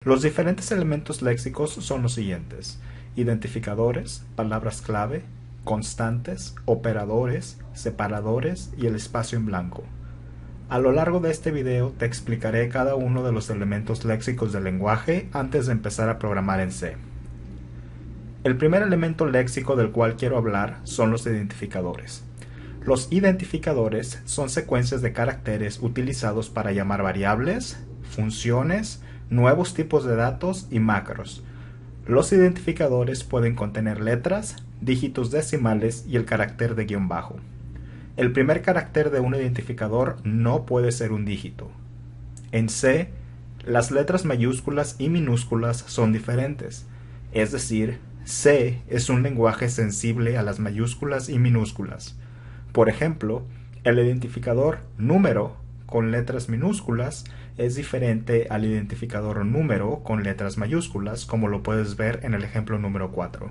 Los diferentes elementos léxicos son los siguientes: identificadores, palabras clave, constantes, operadores, separadores y el espacio en blanco. A lo largo de este video te explicaré cada uno de los elementos léxicos del lenguaje antes de empezar a programar en C. El primer elemento léxico del cual quiero hablar son los identificadores. Los identificadores son secuencias de caracteres utilizados para llamar variables, funciones, nuevos tipos de datos y macros. Los identificadores pueden contener letras, dígitos decimales y el carácter de guión bajo. El primer carácter de un identificador no puede ser un dígito. En C, las letras mayúsculas y minúsculas son diferentes, es decir, C es un lenguaje sensible a las mayúsculas y minúsculas. Por ejemplo, el identificador número con letras minúsculas es diferente al identificador número con letras mayúsculas, como lo puedes ver en el ejemplo número 4.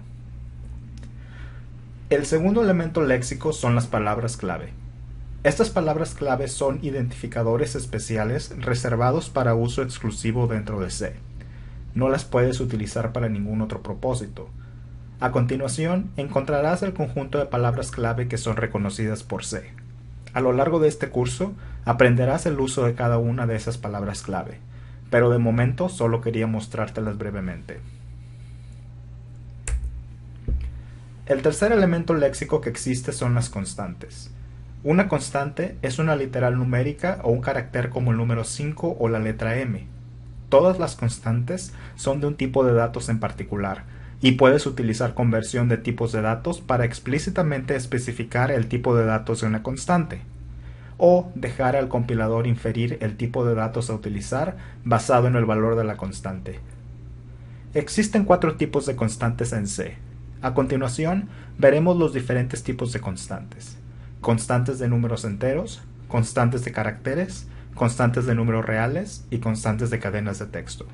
El segundo elemento léxico son las palabras clave. Estas palabras clave son identificadores especiales reservados para uso exclusivo dentro de C. No las puedes utilizar para ningún otro propósito. A continuación, encontrarás el conjunto de palabras clave que son reconocidas por C. A lo largo de este curso, aprenderás el uso de cada una de esas palabras clave, pero de momento solo quería mostrártelas brevemente. El tercer elemento léxico que existe son las constantes. Una constante es una literal numérica o un carácter como el número 5 o la letra M. Todas las constantes son de un tipo de datos en particular, y puedes utilizar conversión de tipos de datos para explícitamente especificar el tipo de datos de una constante, o dejar al compilador inferir el tipo de datos a utilizar basado en el valor de la constante. Existen 4 tipos de constantes en C. A continuación, veremos los diferentes tipos de constantes: constantes de números enteros, constantes de caracteres, constantes de números reales y constantes de cadenas de texto.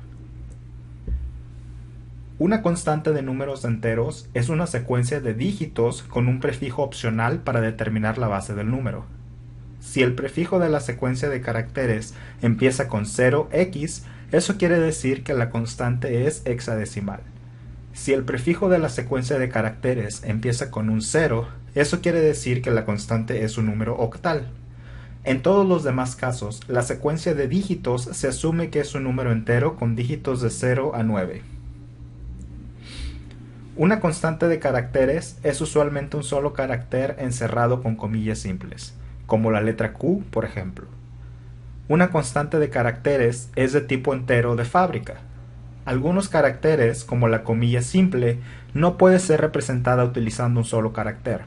Una constante de números enteros es una secuencia de dígitos con un prefijo opcional para determinar la base del número. Si el prefijo de la secuencia de caracteres empieza con 0x, eso quiere decir que la constante es hexadecimal. Si el prefijo de la secuencia de caracteres empieza con un 0, eso quiere decir que la constante es un número octal. En todos los demás casos, la secuencia de dígitos se asume que es un número entero con dígitos de 0 a 9. Una constante de caracteres es usualmente un solo carácter encerrado con comillas simples, como la letra Q, por ejemplo. Una constante de caracteres es de tipo entero de fábrica. Algunos caracteres, como la comilla simple, no puede ser representada utilizando un solo carácter.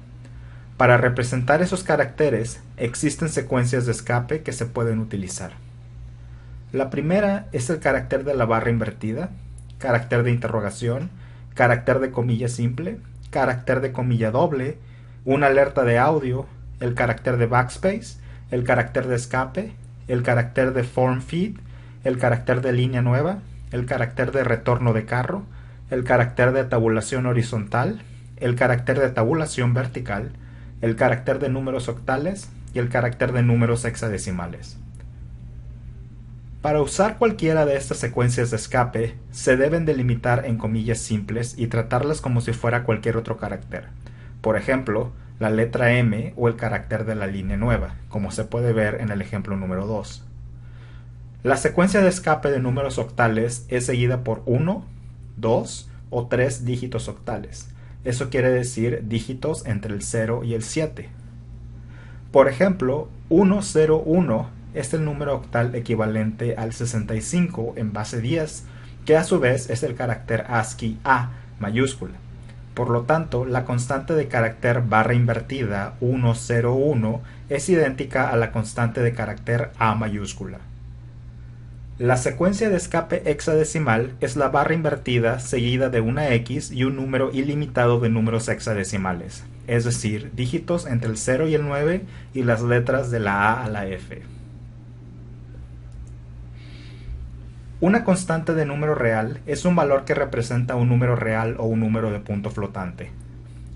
Para representar esos caracteres, existen secuencias de escape que se pueden utilizar. La primera es el carácter de la barra invertida, carácter de interrogación, carácter de comilla simple, carácter de comilla doble, una alerta de audio, el carácter de backspace, el carácter de escape, el carácter de form feed, el carácter de línea nueva, el carácter de retorno de carro, el carácter de tabulación horizontal, el carácter de tabulación vertical, el carácter de números octales y el carácter de números hexadecimales. Para usar cualquiera de estas secuencias de escape, se deben delimitar en comillas simples y tratarlas como si fuera cualquier otro carácter. Por ejemplo, la letra M o el carácter de la línea nueva, como se puede ver en el ejemplo número 2. La secuencia de escape de números octales es seguida por 1, 2 o 3 dígitos octales. Eso quiere decir dígitos entre el 0 y el 7. Por ejemplo, 101 es el número octal equivalente al 65 en base 10, que a su vez es el carácter ASCII A mayúscula. Por lo tanto, la constante de carácter barra invertida 101 es idéntica a la constante de carácter A mayúscula. La secuencia de escape hexadecimal es la barra invertida seguida de una X y un número ilimitado de números hexadecimales, es decir, dígitos entre el 0 y el 9 y las letras de la A a la F. Una constante de número real es un valor que representa un número real o un número de punto flotante.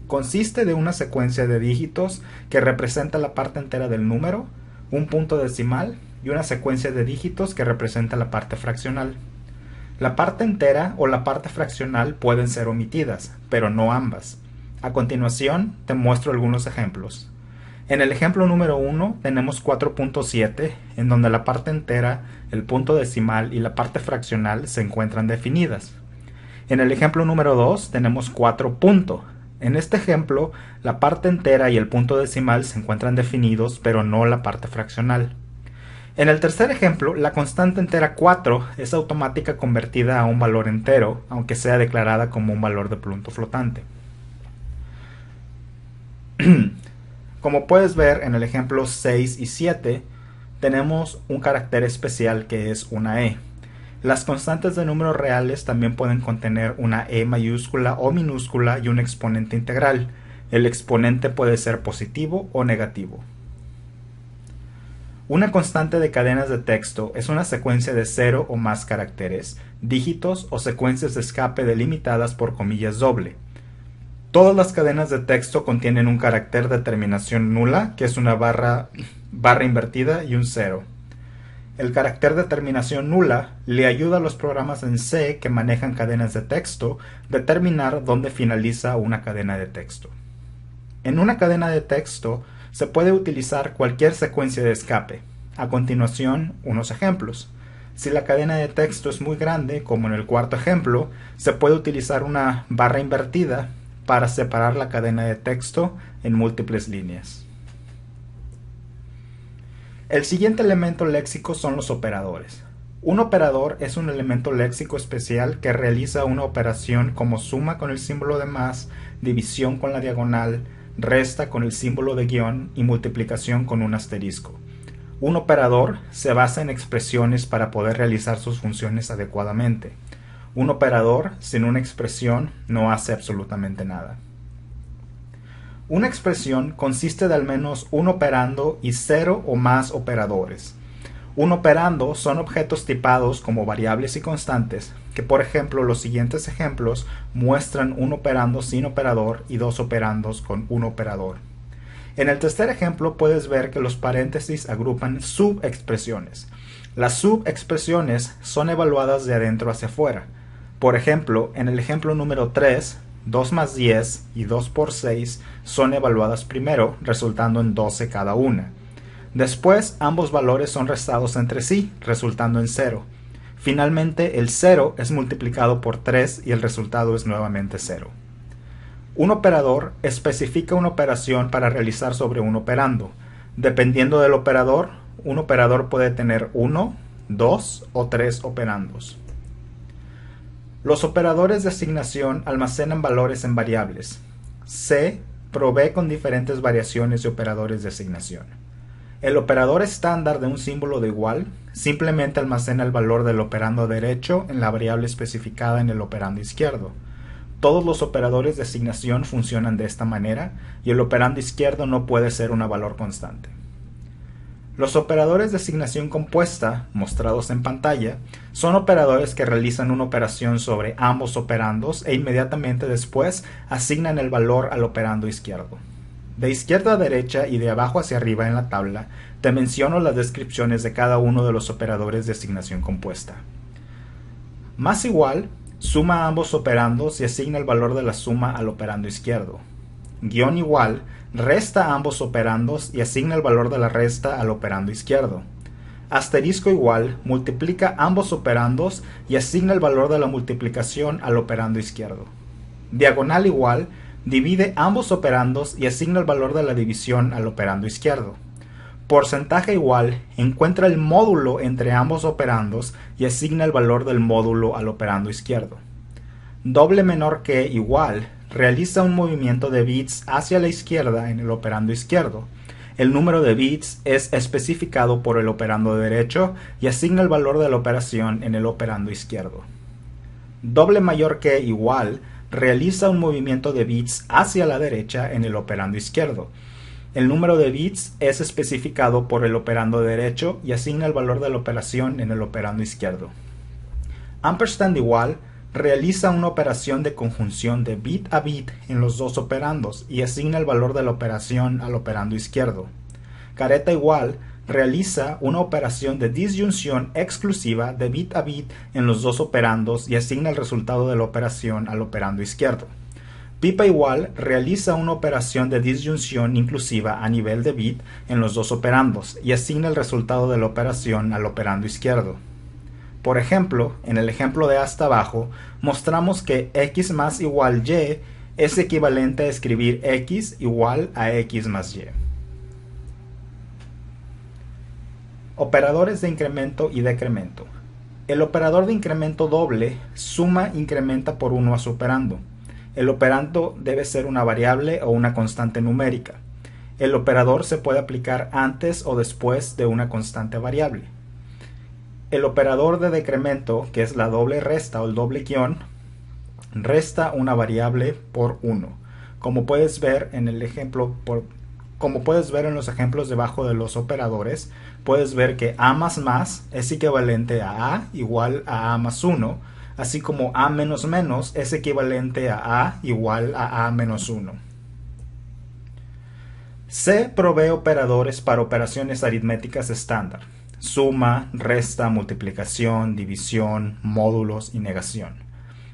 Consiste de una secuencia de dígitos que representa la parte entera del número, un punto decimal y una secuencia de dígitos que representa la parte fraccional. La parte entera o la parte fraccional pueden ser omitidas, pero no ambas. A continuación, te muestro algunos ejemplos. En el ejemplo número 1 tenemos 4.7, en donde la parte entera, el punto decimal y la parte fraccional se encuentran definidas. En el ejemplo número 2 tenemos 4 punto. En este ejemplo, la parte entera y el punto decimal se encuentran definidos, pero no la parte fraccional. En el tercer ejemplo, la constante entera 4 es automática convertida a un valor entero, aunque sea declarada como un valor de punto flotante. Como puedes ver en el ejemplo 6 y 7, tenemos un carácter especial que es una E. Las constantes de números reales también pueden contener una E mayúscula o minúscula y un exponente integral. El exponente puede ser positivo o negativo. Una constante de cadenas de texto es una secuencia de 0 o más caracteres, dígitos o secuencias de escape delimitadas por comillas doble. Todas las cadenas de texto contienen un carácter de terminación nula, que es una barra invertida y un 0. El carácter de terminación nula le ayuda a los programas en C que manejan cadenas de texto determinar dónde finaliza una cadena de texto. En una cadena de texto se puede utilizar cualquier secuencia de escape. A continuación, unos ejemplos. Si la cadena de texto es muy grande, como en el cuarto ejemplo, se puede utilizar una barra invertida para separar la cadena de texto en múltiples líneas. El siguiente elemento léxico son los operadores. Un operador es un elemento léxico especial que realiza una operación como suma con el símbolo de más, división con la diagonal, resta con el símbolo de guión y multiplicación con un asterisco. Un operador se basa en expresiones para poder realizar sus funciones adecuadamente. Un operador sin una expresión no hace absolutamente nada. Una expresión consiste de al menos un operando y 0 o más operadores. Un operando son objetos tipados como variables y constantes, que por ejemplo los siguientes ejemplos muestran un operando sin operador y dos operandos con un operador. En el tercer ejemplo puedes ver que los paréntesis agrupan subexpresiones. Las subexpresiones son evaluadas de adentro hacia afuera. Por ejemplo, en el ejemplo número 3, 2 más 10 y 2 por 6 son evaluadas primero, resultando en 12 cada una. Después, ambos valores son restados entre sí, resultando en 0. Finalmente, el 0 es multiplicado por 3 y el resultado es nuevamente 0. Un operador especifica una operación para realizar sobre un operando. Dependiendo del operador, un operador puede tener 1, 2 o 3 operandos. Los operadores de asignación almacenan valores en variables. C provee con diferentes variaciones de operadores de asignación. El operador estándar de un símbolo de igual simplemente almacena el valor del operando derecho en la variable especificada en el operando izquierdo. Todos los operadores de asignación funcionan de esta manera y el operando izquierdo no puede ser un valor constante. Los operadores de asignación compuesta, mostrados en pantalla, son operadores que realizan una operación sobre ambos operandos e inmediatamente después asignan el valor al operando izquierdo. De izquierda a derecha y de abajo hacia arriba en la tabla, te menciono las descripciones de cada uno de los operadores de asignación compuesta. Más igual, suma ambos operandos y asigna el valor de la suma al operando izquierdo. Guión igual, resta ambos operandos y asigna el valor de la resta al operando izquierdo. Asterisco igual, multiplica ambos operandos y asigna el valor de la multiplicación al operando izquierdo. Diagonal igual, divide ambos operandos y asigna el valor de la división al operando izquierdo. Porcentaje igual, encuentra el módulo entre ambos operandos y asigna el valor del módulo al operando izquierdo. Doble menor que igual, realiza un movimiento de bits hacia la izquierda en el operando izquierdo. El número de bits es especificado por el operando derecho y asigna el valor de la operación en el operando izquierdo. Doble mayor que igual, realiza un movimiento de bits hacia la derecha en el operando izquierdo. El número de bits es especificado por el operando derecho y asigna el valor de la operación en el operando izquierdo. Ampersand igual, realiza una operación de conjunción de bit a bit en los dos operandos y asigna el valor de la operación al operando izquierdo. Careta igual realiza una operación de disyunción exclusiva de bit a bit en los dos operandos y asigna el resultado de la operación al operando izquierdo. Pipa igual realiza una operación de disyunción inclusiva a nivel de bit en los dos operandos y asigna el resultado de la operación al operando izquierdo. Por ejemplo, en el ejemplo de hasta abajo, mostramos que x más igual y es equivalente a escribir x igual a x más y. Operadores de incremento y decremento. El operador de incremento doble suma incrementa por 1 a su operando. El operando debe ser una variable o una constante numérica. El operador se puede aplicar antes o después de una constante variable. El operador de decremento, que es la doble resta o el doble guión, resta una variable por 1. Como puedes ver en el ejemplo, como puedes ver en los ejemplos debajo de los operadores, puedes ver que a más es equivalente a igual a más 1, así como a menos menos es equivalente a igual a menos 1. C provee operadores para operaciones aritméticas estándar: suma, resta, multiplicación, división, módulos y negación.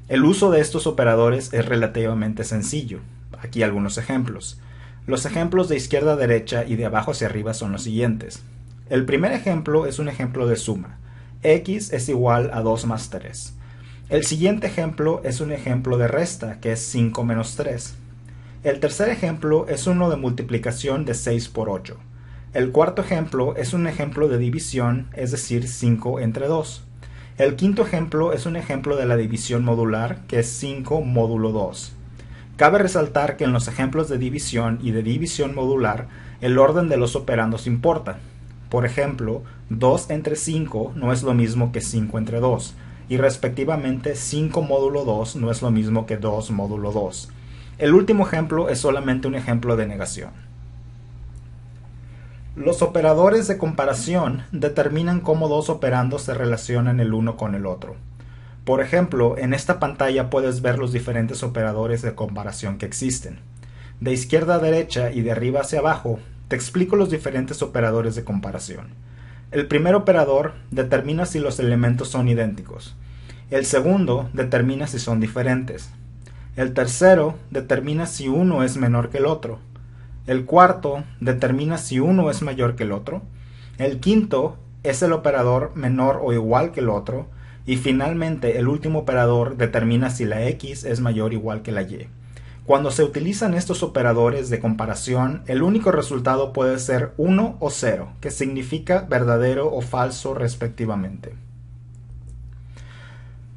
El uso de estos operadores es relativamente sencillo. Aquí algunos ejemplos. Los ejemplos de izquierda a derecha y de abajo hacia arriba son los siguientes. El primer ejemplo es un ejemplo de suma. X es igual a 2 más 3. El siguiente ejemplo es un ejemplo de resta, que es 5 menos 3. El tercer ejemplo es uno de multiplicación de 6 por 8. El cuarto ejemplo es un ejemplo de división, es decir, 5 entre 2. El quinto ejemplo es un ejemplo de la división modular, que es 5 módulo 2. Cabe resaltar que en los ejemplos de división y de división modular, el orden de los operandos importa. Por ejemplo, 2 entre 5 no es lo mismo que 5 entre 2, y respectivamente 5 módulo 2 no es lo mismo que 2 módulo 2. El último ejemplo es solamente un ejemplo de negación. Los operadores de comparación determinan cómo dos operandos se relacionan el uno con el otro. Por ejemplo, en esta pantalla puedes ver los diferentes operadores de comparación que existen. De izquierda a derecha y de arriba hacia abajo, te explico los diferentes operadores de comparación. El primer operador determina si los elementos son idénticos. El segundo determina si son diferentes. El tercero determina si uno es menor que el otro. El cuarto determina si uno es mayor que el otro. El quinto es el operador menor o igual que el otro. Y finalmente el último operador determina si la x es mayor o igual que la y. Cuando se utilizan estos operadores de comparación, el único resultado puede ser 1 o 0, que significa verdadero o falso respectivamente.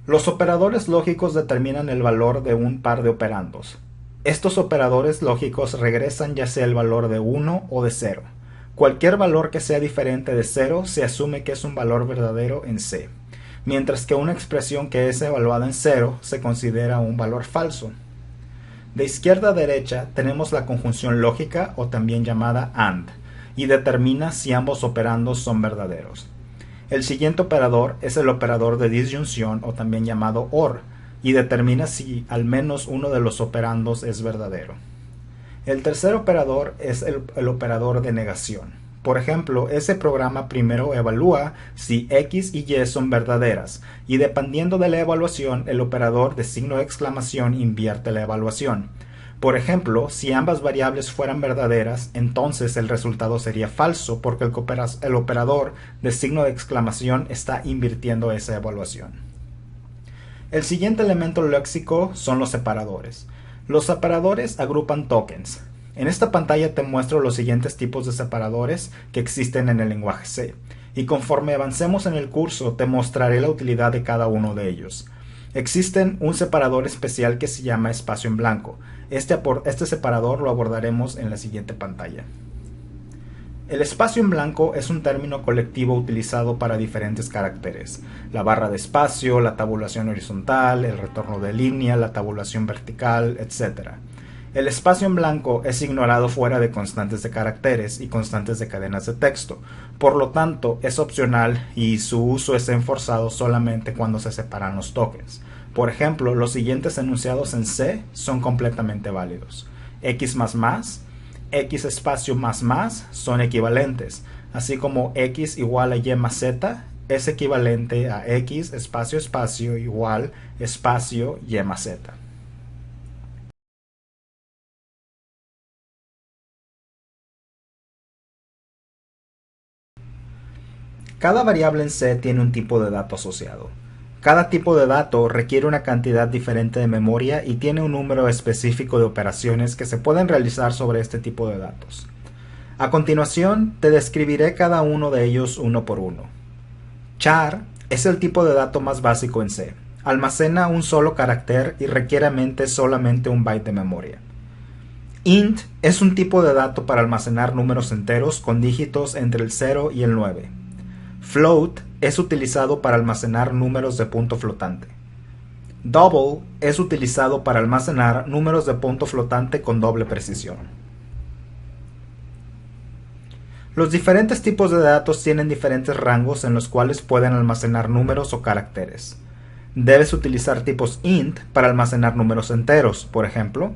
Los operadores lógicos determinan el valor de un par de operandos. Estos operadores lógicos regresan ya sea el valor de 1 o de 0. Cualquier valor que sea diferente de 0 se asume que es un valor verdadero en C, mientras que una expresión que es evaluada en 0 se considera un valor falso. De izquierda a derecha tenemos la conjunción lógica o también llamada AND, y determina si ambos operandos son verdaderos. El siguiente operador es el operador de disyunción o también llamado OR, y determina si al menos uno de los operandos es verdadero. El tercer operador es el operador de negación. Por ejemplo, ese programa primero evalúa si x y y son verdaderas, y dependiendo de la evaluación, el operador de signo de exclamación invierte la evaluación. Por ejemplo, si ambas variables fueran verdaderas, entonces el resultado sería falso porque el operador de signo de exclamación está invirtiendo esa evaluación. El siguiente elemento léxico son los separadores. Los separadores agrupan tokens. En esta pantalla te muestro los siguientes tipos de separadores que existen en el lenguaje C, y conforme avancemos en el curso te mostraré la utilidad de cada uno de ellos. Existen un separador especial que se llama espacio en blanco. Este separador lo abordaremos en la siguiente pantalla. El espacio en blanco es un término colectivo utilizado para diferentes caracteres: la barra de espacio, la tabulación horizontal, el retorno de línea, la tabulación vertical, etc. El espacio en blanco es ignorado fuera de constantes de caracteres y constantes de cadenas de texto, por lo tanto es opcional y su uso es enforzado solamente cuando se separan los tokens. Por ejemplo, los siguientes enunciados en C son completamente válidos. X más, x espacio más son equivalentes. así como x igual a y más z, es equivalente a x espacio espacio igual espacio y más z. Cada variable en C tiene un tipo de dato asociado. Cada tipo de dato requiere una cantidad diferente de memoria y tiene un número específico de operaciones que se pueden realizar sobre este tipo de datos. A continuación, te describiré cada uno de ellos uno por uno. Char es el tipo de dato más básico en C. Almacena un solo carácter y requiere solamente un byte de memoria. Int es un tipo de dato para almacenar números enteros con dígitos entre el 0 y el 9. Float es utilizado para almacenar números de punto flotante. Double es utilizado para almacenar números de punto flotante con doble precisión. Los diferentes tipos de datos tienen diferentes rangos en los cuales pueden almacenar números o caracteres. Debes utilizar tipos int para almacenar números enteros, por ejemplo,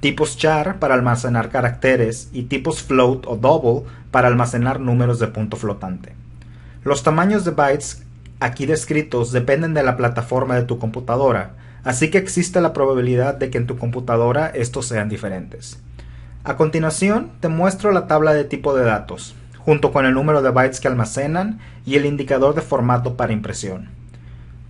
tipos char para almacenar caracteres y tipos float o double para almacenar números de punto flotante. Los tamaños de bytes aquí descritos dependen de la plataforma de tu computadora, así que existe la probabilidad de que en tu computadora estos sean diferentes. A continuación, te muestro la tabla de tipo de datos, junto con el número de bytes que almacenan y el indicador de formato para impresión.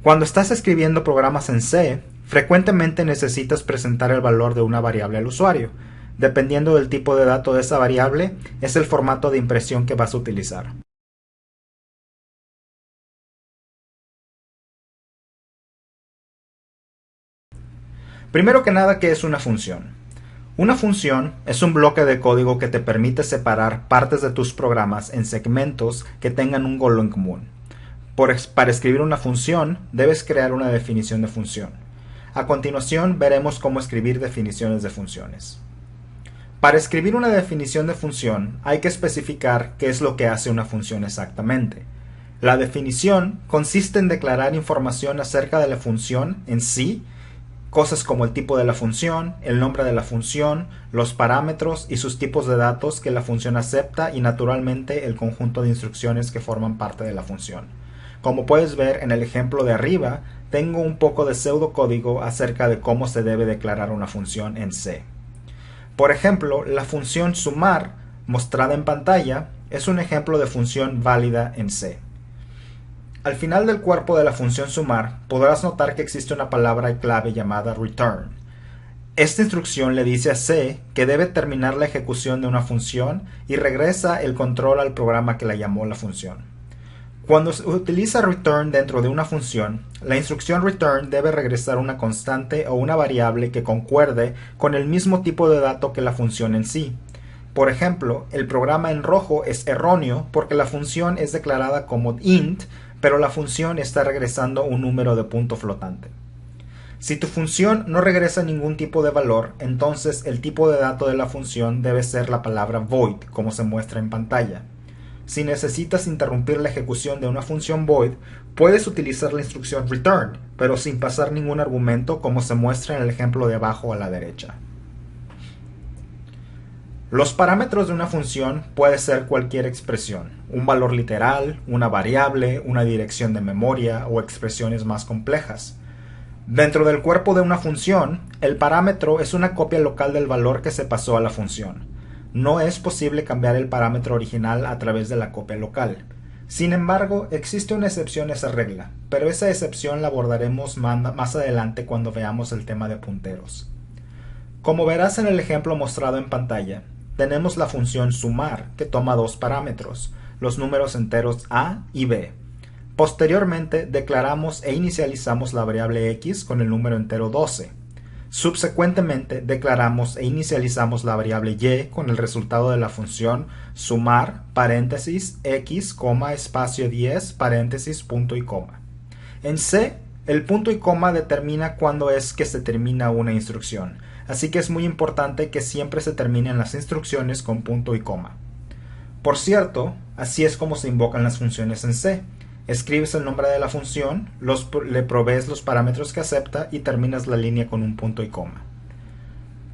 Cuando estás escribiendo programas en C, frecuentemente necesitas presentar el valor de una variable al usuario. Dependiendo del tipo de dato de esa variable, es el formato de impresión que vas a utilizar. Primero que nada, ¿qué es una función? Una función es un bloque de código que te permite separar partes de tus programas en segmentos que tengan un goal en común. Para escribir una función, debes crear una definición de función. A continuación, veremos cómo escribir definiciones de funciones. Para escribir una definición de función, hay que especificar qué es lo que hace una función exactamente. La definición consiste en declarar información acerca de la función en sí, cosas como el tipo de la función, el nombre de la función, los parámetros y sus tipos de datos que la función acepta y naturalmente el conjunto de instrucciones que forman parte de la función. Como puedes ver en el ejemplo de arriba, tengo un poco de pseudocódigo acerca de cómo se debe declarar una función en C. Por ejemplo, la función sumar, mostrada en pantalla, es un ejemplo de función válida en C. Al final del cuerpo de la función sumar, podrás notar que existe una palabra clave llamada return. Esta instrucción le dice a C que debe terminar la ejecución de una función y regresa el control al programa que la llamó la función. Cuando se utiliza return dentro de una función, la instrucción return debe regresar una constante o una variable que concuerde con el mismo tipo de dato que la función en sí. Por ejemplo, el programa en rojo es erróneo porque la función es declarada como int, pero la función está regresando un número de punto flotante. Si tu función no regresa ningún tipo de valor, entonces el tipo de dato de la función debe ser la palabra void, como se muestra en pantalla. Si necesitas interrumpir la ejecución de una función void, puedes utilizar la instrucción return, pero sin pasar ningún argumento, como se muestra en el ejemplo de abajo a la derecha. Los parámetros de una función puede ser cualquier expresión, un valor literal, una variable, una dirección de memoria o expresiones más complejas. Dentro del cuerpo de una función, el parámetro es una copia local del valor que se pasó a la función. No es posible cambiar el parámetro original a través de la copia local. Sin embargo, existe una excepción a esa regla, pero esa excepción la abordaremos más adelante cuando veamos el tema de punteros. Como verás en el ejemplo mostrado en pantalla, tenemos la función sumar, que toma dos parámetros, los números enteros a y b. Posteriormente, declaramos e inicializamos la variable x con el número entero 12. Subsecuentemente, declaramos e inicializamos la variable y con el resultado de la función sumar, paréntesis, x, espacio 10, paréntesis, punto y coma. En C, el punto y coma determina cuándo es que se termina una instrucción, así que es muy importante que siempre se terminen las instrucciones con punto y coma. Por cierto, así es como se invocan las funciones en C. Escribes el nombre de la función, le provees los parámetros que acepta y terminas la línea con un punto y coma.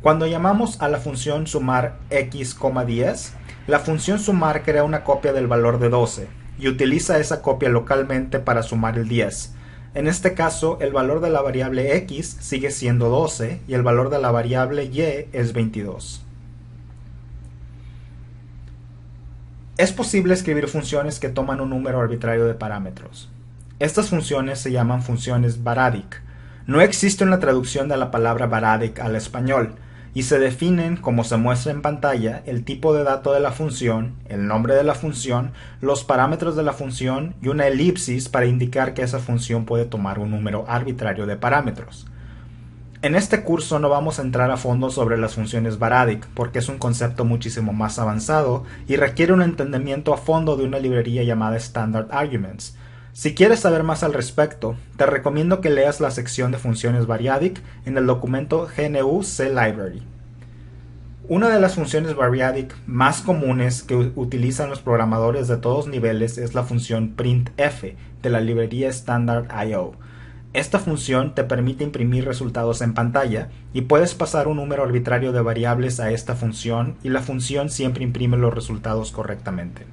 Cuando llamamos a la función sumar x, 10, la función sumar crea una copia del valor de 12 y utiliza esa copia localmente para sumar el 10. En este caso, el valor de la variable x sigue siendo 12 y el valor de la variable y es 22. Es posible escribir funciones que toman un número arbitrario de parámetros. Estas funciones se llaman funciones Varadic. No existe una traducción de la palabra Varadic al español, y se definen, como se muestra en pantalla, el tipo de dato de la función, el nombre de la función, los parámetros de la función y una elipsis para indicar que esa función puede tomar un número arbitrario de parámetros. En este curso no vamos a entrar a fondo sobre las funciones Varadic, porque es un concepto muchísimo más avanzado y requiere un entendimiento a fondo de una librería llamada Standard Arguments. Si quieres saber más al respecto, te recomiendo que leas la sección de funciones Variadic en el documento GNU C Library. Una de las funciones Variadic más comunes que utilizan los programadores de todos niveles es la función printf de la librería Standard I/O. Esta función te permite imprimir resultados en pantalla y puedes pasar un número arbitrario de variables a esta función y la función siempre imprime los resultados correctamente.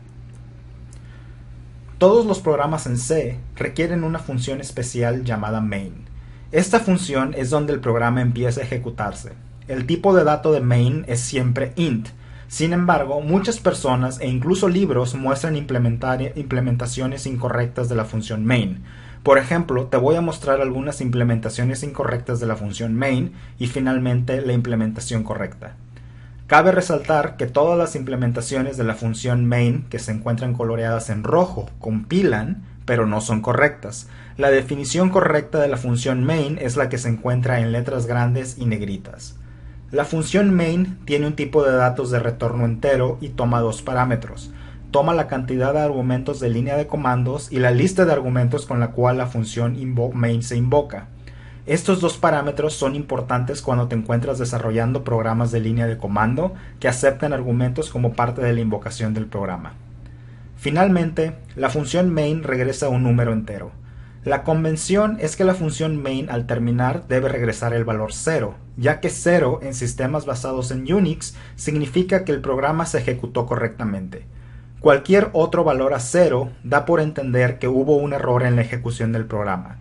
Todos los programas en C requieren una función especial llamada main. Esta función es donde el programa empieza a ejecutarse. El tipo de dato de main es siempre int. Sin embargo, muchas personas e incluso libros muestran implementaciones incorrectas de la función main. Por ejemplo, te voy a mostrar algunas implementaciones incorrectas de la función main y finalmente la implementación correcta. Cabe resaltar que todas las implementaciones de la función main que se encuentran coloreadas en rojo compilan, pero no son correctas. La definición correcta de la función main es la que se encuentra en letras grandes y negritas. La función main tiene un tipo de datos de retorno entero y toma dos parámetros. Toma la cantidad de argumentos de línea de comandos y la lista de argumentos con la cual la función main se invoca. Estos dos parámetros son importantes cuando te encuentras desarrollando programas de línea de comando que aceptan argumentos como parte de la invocación del programa. Finalmente, la función main regresa un número entero. La convención es que la función main al terminar debe regresar el valor 0, ya que 0 en sistemas basados en Unix significa que el programa se ejecutó correctamente. Cualquier otro valor a 0 da por entender que hubo un error en la ejecución del programa.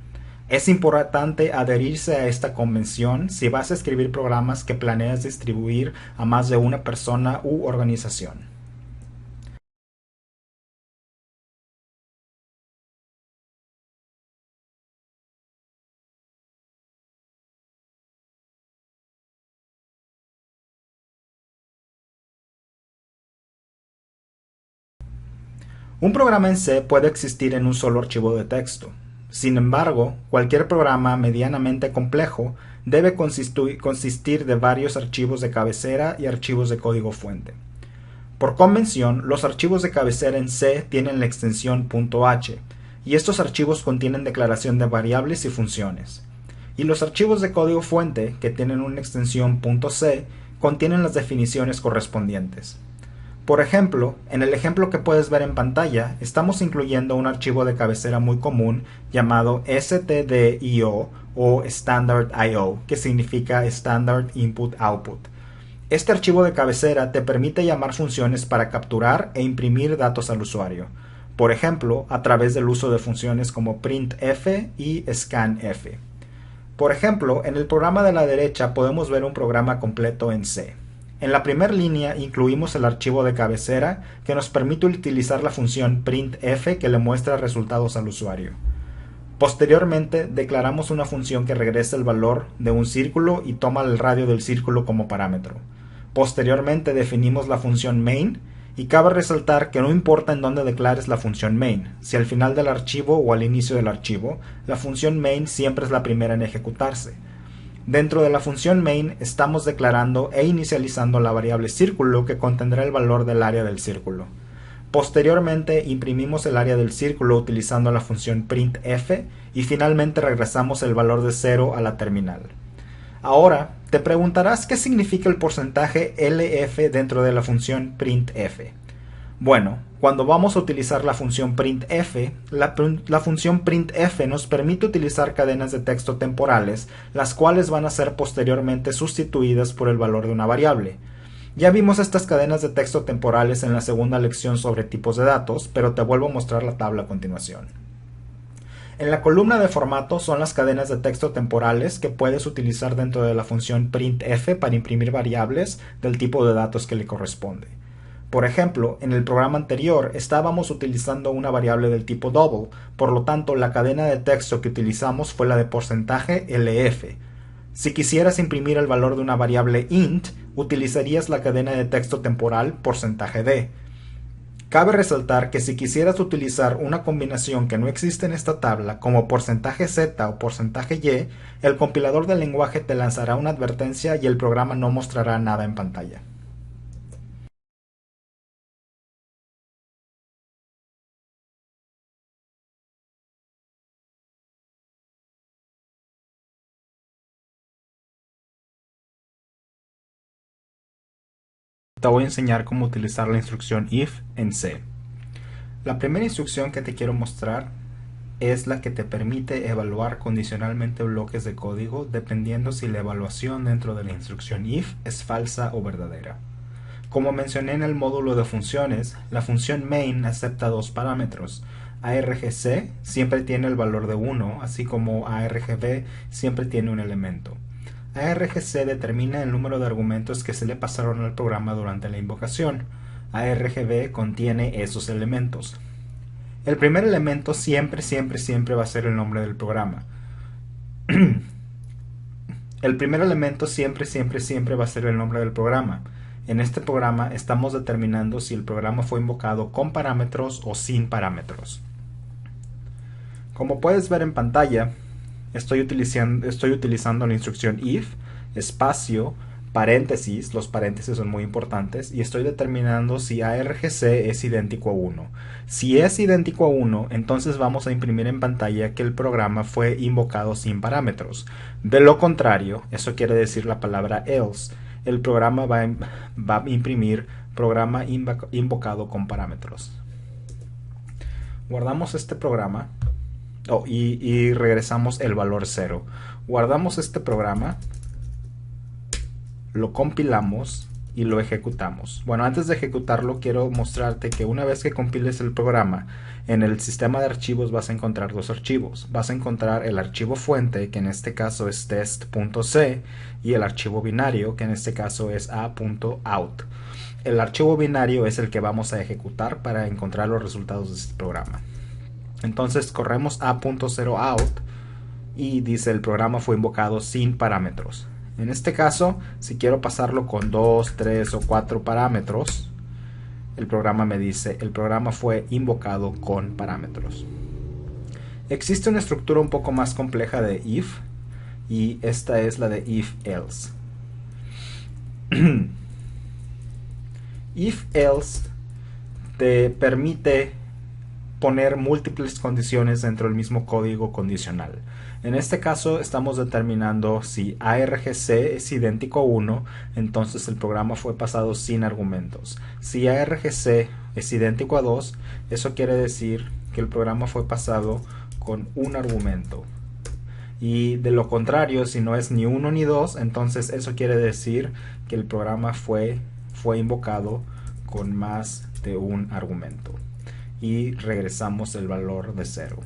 Es importante adherirse a esta convención si vas a escribir programas que planeas distribuir a más de una persona u organización. Un programa en C puede existir en un solo archivo de texto. Sin embargo, cualquier programa medianamente complejo debe consistir de varios archivos de cabecera y archivos de código fuente. Por convención, los archivos de cabecera en C tienen la extensión .h, y estos archivos contienen declaración de variables y funciones. Y los archivos de código fuente, que tienen una extensión .c, contienen las definiciones correspondientes. Por ejemplo, en el ejemplo que puedes ver en pantalla, estamos incluyendo un archivo de cabecera muy común llamado stdio o standard.io, que significa Standard Input Output. Este archivo de cabecera te permite llamar funciones para capturar e imprimir datos al usuario, por ejemplo, a través del uso de funciones como printf y scanf. Por ejemplo, en el programa de la derecha podemos ver un programa completo en C. En la primera línea incluimos el archivo de cabecera que nos permite utilizar la función printf que le muestra resultados al usuario. Posteriormente declaramos una función que regresa el valor de un círculo y toma el radio del círculo como parámetro. Posteriormente definimos la función main y cabe resaltar que no importa en dónde declares la función main, si al final del archivo o al inicio del archivo, la función main siempre es la primera en ejecutarse. Dentro de la función main estamos declarando e inicializando la variable círculo que contendrá el valor del área del círculo. Posteriormente imprimimos el área del círculo utilizando la función printf y finalmente regresamos el valor de 0 a la terminal. Ahora te preguntarás qué significa el porcentaje LF dentro de la función printf. Bueno, Cuando vamos a utilizar la función printf, la función printf nos permite utilizar cadenas de texto temporales, las cuales van a ser posteriormente sustituidas por el valor de una variable. Ya vimos estas cadenas de texto temporales en la segunda lección sobre tipos de datos, pero te vuelvo a mostrar la tabla a continuación. En la columna de formato son las cadenas de texto temporales que puedes utilizar dentro de la función printf para imprimir variables del tipo de datos que le corresponde. Por ejemplo, en el programa anterior estábamos utilizando una variable del tipo double, por lo tanto la cadena de texto que utilizamos fue la de porcentaje LF. Si quisieras imprimir el valor de una variable int, utilizarías la cadena de texto temporal porcentaje D. Cabe resaltar que si quisieras utilizar una combinación que no existe en esta tabla, como porcentaje Z o porcentaje Y, el compilador del lenguaje te lanzará una advertencia y el programa no mostrará nada en pantalla. Te voy a enseñar cómo utilizar la instrucción if en C. La primera instrucción que te quiero mostrar es la que te permite evaluar condicionalmente bloques de código dependiendo si la evaluación dentro de la instrucción if es falsa o verdadera. Como mencioné en el módulo de funciones, la función main acepta dos parámetros. argc siempre tiene el valor de 1, así como argv siempre tiene un elemento. argc determina el número de argumentos que se le pasaron al programa durante la invocación. argv contiene esos elementos. El primer elemento siempre va a ser el nombre del programa. El primer elemento siempre va a ser el nombre del programa. En este programa estamos determinando si el programa fue invocado con parámetros o sin parámetros. Como puedes ver en pantalla, estoy utilizando la instrucción if, espacio, paréntesis, los paréntesis son muy importantes, y estoy determinando si argc es idéntico a 1. Si es idéntico a 1, entonces vamos a imprimir en pantalla que el programa fue invocado sin parámetros. De lo contrario, eso quiere decir la palabra else, el programa va a imprimir programa invocado con parámetros. Guardamos este programa y regresamos el valor 0. Guardamos este programa, lo compilamos y lo ejecutamos. Bueno, antes de ejecutarlo quiero mostrarte que una vez que compiles el programa, en el sistema de archivos vas a encontrar dos archivos. Vas a encontrar el archivo fuente, que en este caso es test.c, y el archivo binario, que en este caso es a.out. El archivo binario es el que vamos a ejecutar para encontrar los resultados de este programa. Entonces corremos a.0out y dice el programa fue invocado sin parámetros. En este caso, si quiero pasarlo con 2, 3 o 4 parámetros, el programa me dice el programa fue invocado con parámetros. Existe una estructura un poco más compleja de if, y esta es la de if-else. If-else te permite poner múltiples condiciones dentro del mismo código condicional. En este caso estamos determinando si argc es idéntico a 1, entonces el programa fue pasado sin argumentos. Si argc es idéntico a 2, eso quiere decir que el programa fue pasado con un argumento. Y de lo contrario, si no es ni 1 ni 2, entonces eso quiere decir que el programa fue invocado con más de un argumento. Y regresamos el valor de 0.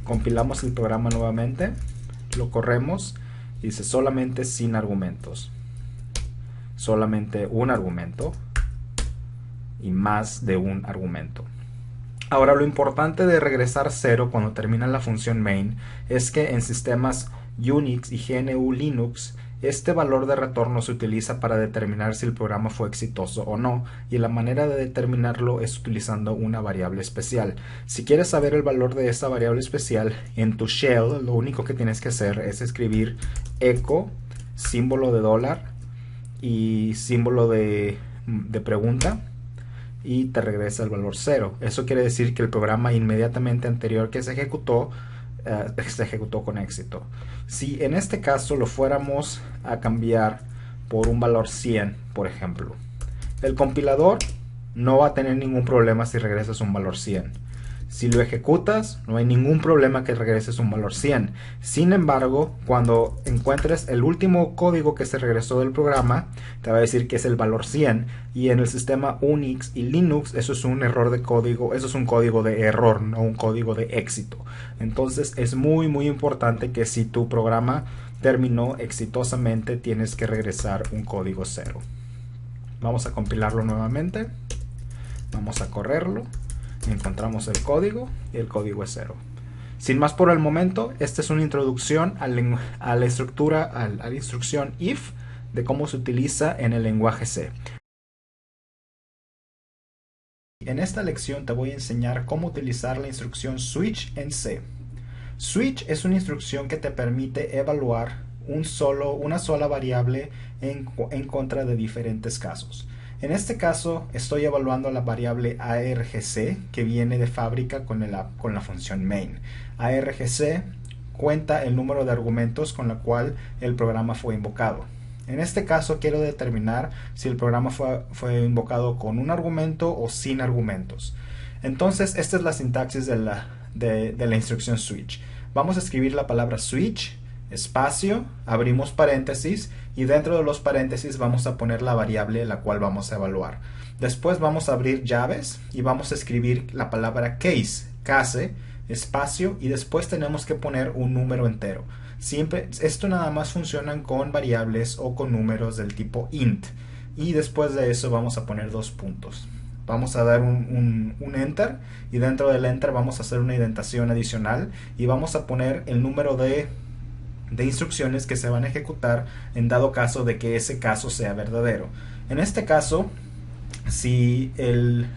Compilamos el programa nuevamente, lo corremos y dice solamente sin argumentos. Solamente un argumento y más de un argumento. Ahora, lo importante de regresar 0 cuando termina la función main es que en sistemas Unix y GNU Linux este valor de retorno se utiliza para determinar si el programa fue exitoso o no, y la manera de determinarlo es utilizando una variable especial. Si quieres saber el valor de esa variable especial, en tu shell lo único que tienes que hacer es escribir echo, símbolo de dólar y símbolo de pregunta, y te regresa el valor 0. Eso quiere decir que el programa inmediatamente anterior que se ejecutó con éxito. Si en este caso lo fuéramos a cambiar por un valor 100, por ejemplo, el compilador no va a tener ningún problema si regresas un valor 100. Si lo ejecutas, no hay ningún problema que regreses un valor 100. Sin embargo, cuando encuentres el último código que se regresó del programa, te va a decir que es el valor 100. Y en el sistema Unix y Linux, eso es un error de código, eso es un código de error, no un código de éxito. Entonces es muy importante que si tu programa terminó exitosamente, tienes que regresar un código 0. Vamos a compilarlo nuevamente. Vamos a correrlo. Encontramos el código y el código es 0. Sin más por el momento, esta es una introducción a la estructura, a la instrucción if, de cómo se utiliza en el lenguaje C. En esta lección te voy a enseñar cómo utilizar la instrucción switch en C. Switch es una instrucción que te permite evaluar una sola variable en contra de diferentes casos. En este caso estoy evaluando la variable argc que viene de fábrica con la función main. Argc cuenta el número de argumentos con la cual el programa fue invocado. En este caso quiero determinar si el programa fue invocado con un argumento o sin argumentos. Entonces esta es la sintaxis de la instrucción switch. Vamos a escribir la palabra switch, espacio, abrimos paréntesis y dentro de los paréntesis vamos a poner la variable la cual vamos a evaluar. Después vamos a abrir llaves y vamos a escribir la palabra case, espacio y después tenemos que poner un número entero. Esto nada más funciona con variables o con números del tipo int y después de eso vamos a poner dos puntos. Vamos a dar un enter y dentro del enter vamos a hacer una indentación adicional y vamos a poner el número de instrucciones que se van a ejecutar en dado caso de que ese caso sea verdadero. En este caso, si el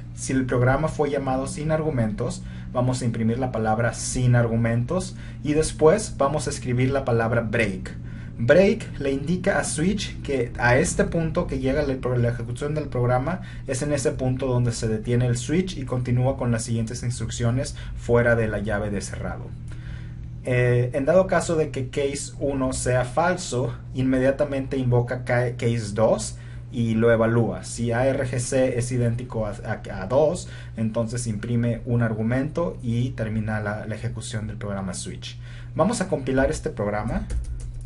programa fue llamado sin argumentos, vamos a imprimir la palabra sin argumentos y después vamos a escribir la palabra break. Break le indica a switch que a este punto que llega la ejecución del programa es en ese punto donde se detiene el switch y continúa con las siguientes instrucciones fuera de la llave de cerrado. En dado caso de que case 1 sea falso, inmediatamente invoca case 2 y lo evalúa. Si argc es idéntico a 2, entonces imprime un argumento y termina la ejecución del programa switch. Vamos a compilar este programa.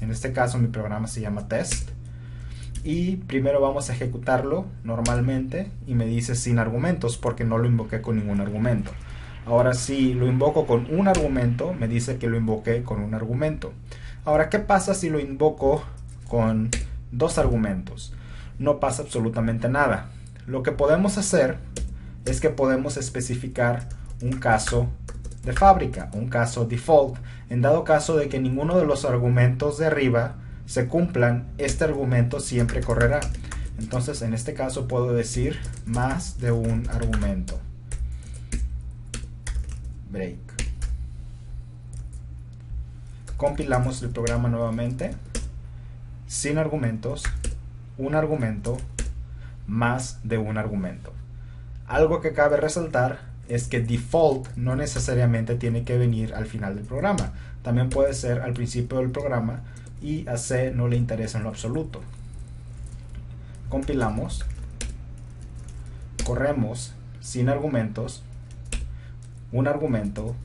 En este caso mi programa se llama test. Y primero vamos a ejecutarlo normalmente y me dice sin argumentos porque no lo invoqué con ningún argumento. Ahora si lo invoco con un argumento, me dice que lo invoqué con un argumento. Ahora, ¿qué pasa si lo invoco con dos argumentos? No pasa absolutamente nada. Lo que podemos hacer es que podemos especificar un caso de fábrica, un caso default. En dado caso de que ninguno de los argumentos de arriba se cumplan, este argumento siempre correrá. Entonces en este caso puedo decir más de un argumento. Break. Compilamos el programa nuevamente. Sin argumentos, un argumento, más de un argumento. Algo que cabe resaltar es que default no necesariamente tiene que venir al final del programa. También puede ser al principio del programa y a C no le interesa en lo absoluto. Compilamos, corremos sin argumentos, un argumento,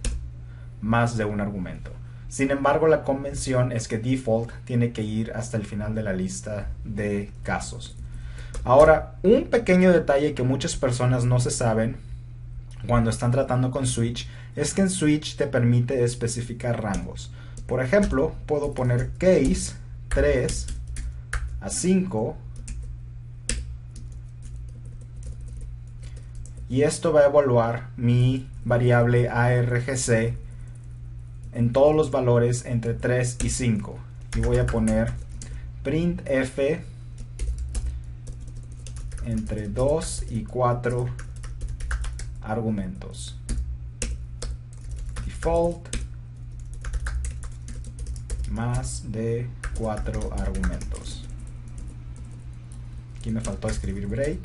más de un argumento. Sin embargo, la convención es que default tiene que ir hasta el final de la lista de casos. Ahora, un pequeño detalle que muchas personas no se saben cuando están tratando con switch es que en switch te permite especificar rangos. Por ejemplo, puedo poner case 3 a 5 y esto va a evaluar mi variable argc en todos los valores entre 3 y 5 y voy a poner printf entre 2 y 4 argumentos. Default más de 4 argumentos. Aquí me faltó escribir break.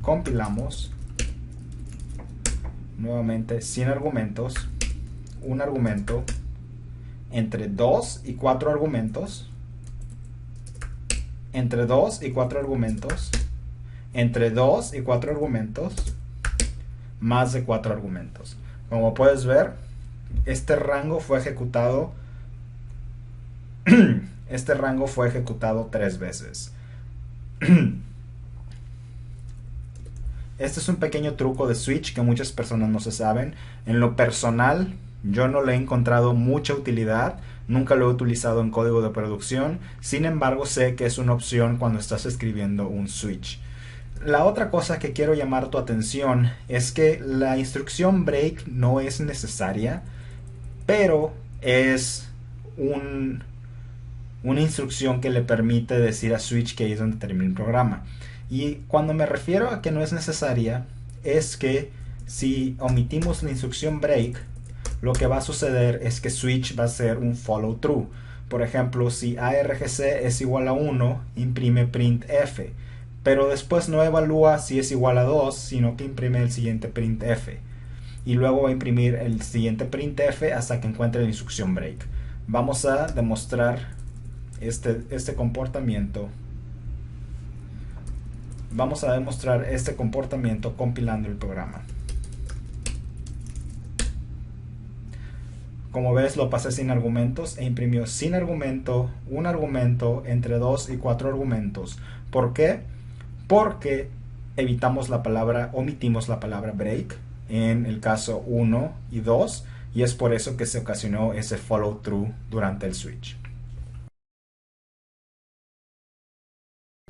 Compilamos nuevamente sin argumentos, un argumento entre 2 y 4 argumentos entre 2 y 4 argumentos, entre 2 y 4 argumentos, más de 4 argumentos. Como puedes ver, este rango fue ejecutado este rango fue ejecutado 3 veces. Este es un pequeño truco de switch que muchas personas no se saben. En lo personal, yo no le he encontrado mucha utilidad. Nunca lo he utilizado en código de producción. Sin embargo, sé que es una opción cuando estás escribiendo un switch. La otra cosa que quiero llamar tu atención es que la instrucción break no es necesaria, pero es una instrucción que le permite decir a switch que ahí es donde termina el programa. Y cuando me refiero a que no es necesaria, es que si omitimos la instrucción break, lo que va a suceder es que switch va a ser un follow through. Por ejemplo, si argc es igual a 1, imprime printf, pero después no evalúa si es igual a 2, sino que imprime el siguiente printf. Y luego va a imprimir el siguiente printf hasta que encuentre la instrucción break. Vamos a demostrar este comportamiento. Vamos a demostrar este comportamiento compilando el programa. Como ves, lo pasé sin argumentos e imprimió sin argumento, un argumento, entre 2 y 4 argumentos. ¿Por qué? Porque omitimos la palabra break en el caso 1 y 2, y es por eso que se ocasionó ese follow through durante el switch.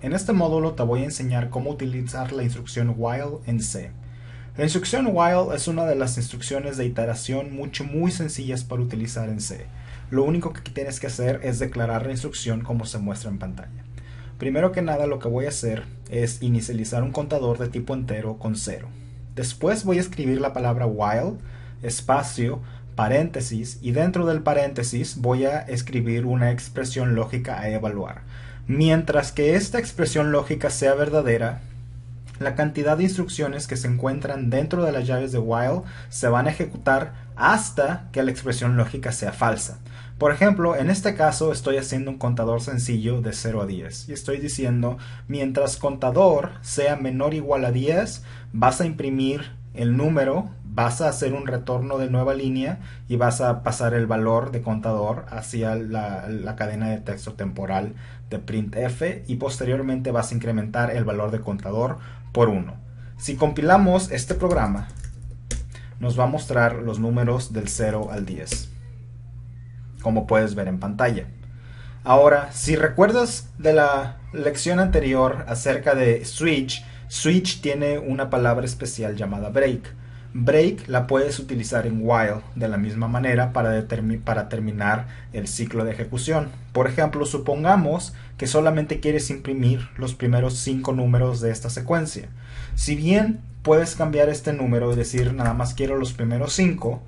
En este módulo te voy a enseñar cómo utilizar la instrucción while en C. La instrucción while es una de las instrucciones de iteración muy sencillas para utilizar en C. Lo único que tienes que hacer es declarar la instrucción como se muestra en pantalla. Primero que nada, lo que voy a hacer es inicializar un contador de tipo entero con 0. Después voy a escribir la palabra while, espacio, paréntesis, y dentro del paréntesis voy a escribir una expresión lógica a evaluar. Mientras que esta expresión lógica sea verdadera, la cantidad de instrucciones que se encuentran dentro de las llaves de while se van a ejecutar hasta que la expresión lógica sea falsa. Por ejemplo, en este caso estoy haciendo un contador sencillo de 0 a 10 y estoy diciendo, mientras contador sea menor o igual a 10, vas a imprimir el número, vas a hacer un retorno de nueva línea y vas a pasar el valor de contador hacia la cadena de texto temporal de printf, y posteriormente vas a incrementar el valor de contador por 1. Si compilamos este programa, nos va a mostrar los números del 0 al 10, como puedes ver en pantalla. Ahora, si recuerdas de la lección anterior acerca de switch, switch tiene una palabra especial llamada break. Break la puedes utilizar en while de la misma manera para terminar el ciclo de ejecución. Por ejemplo, supongamos que solamente quieres imprimir los primeros 5 números de esta secuencia. Si bien puedes cambiar este número y decir nada más quiero los primeros 5,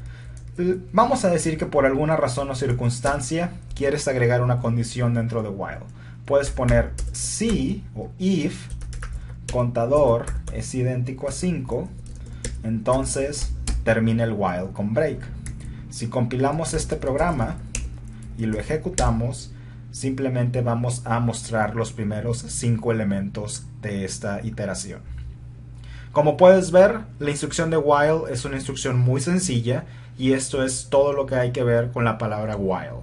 vamos a decir que por alguna razón o circunstancia quieres agregar una condición dentro de while. Puedes poner si o if contador es idéntico a 5, entonces termina el while con break. Si compilamos este programa y lo ejecutamos, simplemente vamos a mostrar los primeros 5 elementos de esta iteración. Como puedes ver, la instrucción de while es una instrucción muy sencilla, y esto es todo lo que hay que ver con la palabra while.